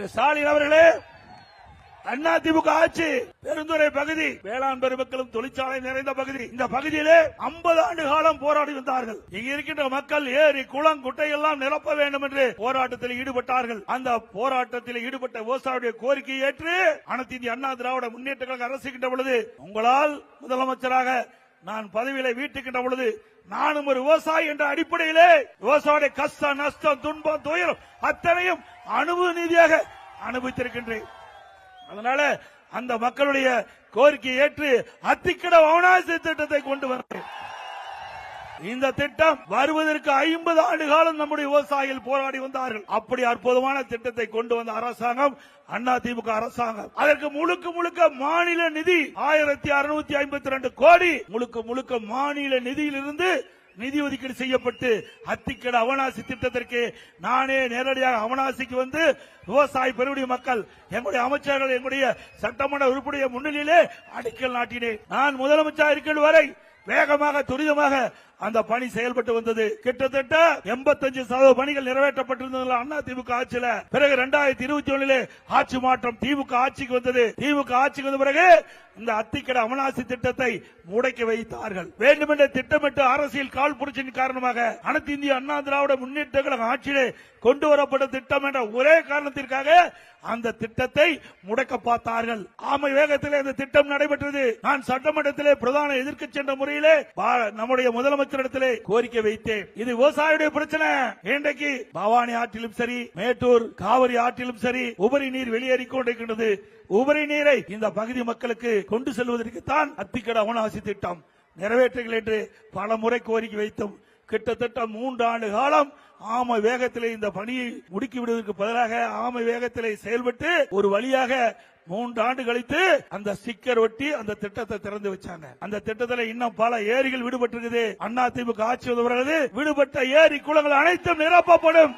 ஸ்டாலின் அவர்களே, அதிமுக ஆட்சி பெருந்துறை பகுதி வேளாண் பெருமக்களும் தொழிற்சாலை நிறைந்த பகுதி. இந்த பகுதியிலே 50 ஆண்டு காலம் போராடி வந்தார்கள். இங்கு இருக்கின்ற மக்கள் ஏரி குளம் குட்டை எல்லாம் நிரப்ப வேண்டும் என்று போராட்டத்தில் ஈடுபட்டார்கள். அந்த போராட்டத்தில் ஈடுபட்ட விவசாயியுடைய கோரிக்கையை ஏற்று அனைத்து இந்திய அண்ணா திராவிட முன்னேற்ற கழக அரசுகின்ற பொழுது, உங்களால் முதலமைச்சராக நான் பதவியில வீட்டுக்கின்ற பொழுது, நானும் ஒரு விவசாயி என்ற அடிப்படையிலே விவசாயிய கஷ்டம் நஷ்டம் துன்பம் துயரம் அத்தனையும் அனுபவ நீதியாக அனுபவித்திருக்கின்றேன். அதனால அந்த மக்களுடைய கோரிக்கையை ஏற்று அத்திக்கட அவனாசி திட்டத்தை கொண்டு வந்தேன். இந்த திட்டம் வருவதற்கு 50 ஆண்டு காலம் நம்முடைய விவசாயிகள் போராடி வந்தார்கள். அப்படி அற்புதமான திட்டத்தை கொண்டு வந்த அரசாங்கம் அதிமுக அரசாங்கம். அதற்கு முழுக்க முழுக்க மாநில நிதி 1652 கோடி முழுக்க முழுக்க மாநில நிதியிலிருந்து நிதி ஒதுக்கீடு செய்யப்பட்டு அத்திக்கட அவனாசி திட்டத்திற்கு நானே நேரடியாக அவனாசிக்கு வந்து விவசாய பெருங்குடி மக்கள், எங்களுடைய அமைச்சர்கள், எங்களுடைய சட்டமன்ற உறுப்பினர் முன்னிலையிலே அடிக்கல் நாட்டினேன். நான் முதலமைச்சர் இருக்கிற வரை வேகமாக துரிதமாக அந்த பணி செயல்பட்டு வந்தது. கிட்டத்தட்ட 85% பணிகள் நிறைவேற்றப்பட்டிருந்தது அதிமுக ஆட்சியில. பிறகு 2021 ஆட்சி மாற்றம் திமுக ஆட்சிக்கு வந்தது. திமுக ஆட்சிக்கு வந்த பிறகு இந்த அத்திக்கட அவனாசி திட்டத்தை முடக்கி வைத்தார்கள். வேண்டுமென்ற திட்டமிட்டு அரசியல் கால் புரட்சியின் காரணமாக அனைத்து இந்திய அண்ணா திராவிட முன்னேற்ற கழக ஆட்சியிலே கொண்டு வரப்பட்ட திட்டம் என்ற ஒரே காரணத்திற்காக அந்த திட்டத்தை முடக்க பார்த்தார்கள். ஆமை வேகத்திலே இந்த திட்டம் நடைபெற்றது. நான் சட்டமன்றத்திலே பிரதான எதிர்க்கட்சி என்ற முறையிலே நம்முடைய முதலமைச்சரிடத்திலே கோரிக்கை வைத்தேன். இது விவசாயியுடைய பிரச்சனை. இன்றைக்கு பவானி ஆற்றிலும் சரி, மேட்டூர் காவிரி ஆற்றிலும் சரி உபரி நீர் வெளியேறிக் கொண்டிருக்கின்றது. உபரி நீரை இந்த பகுதி மக்களுக்கு கொண்டு செல்வதற்கு தான் அத்திக்கட அவனாசி திட்டம் நிறைவேற்றுங்கள் என்று பல முறை கோரிக்கை வைத்தோம். கிட்டத்தட்ட 3 ஆண்டு காலம் ஆமை வேகத்திலே இந்த பணியை முடுக்கி விடுவதற்கு பதிலாக ஆமை வேகத்திலே செயல்பட்டு ஒரு வழியாக 3 ஆண்டு கழித்து அந்த ஸ்டிக்கர் ஒட்டி அந்த திட்டத்தை திறந்து வச்சாங்க. அந்த திட்டத்தில் இன்னும் பல ஏரிகள் விடுபட்டிருக்குது. அதிமுக ஆட்சி வருகிறது. விடுபட்ட ஏரி குளங்கள் அனைத்தும் நிரப்பப்படும்.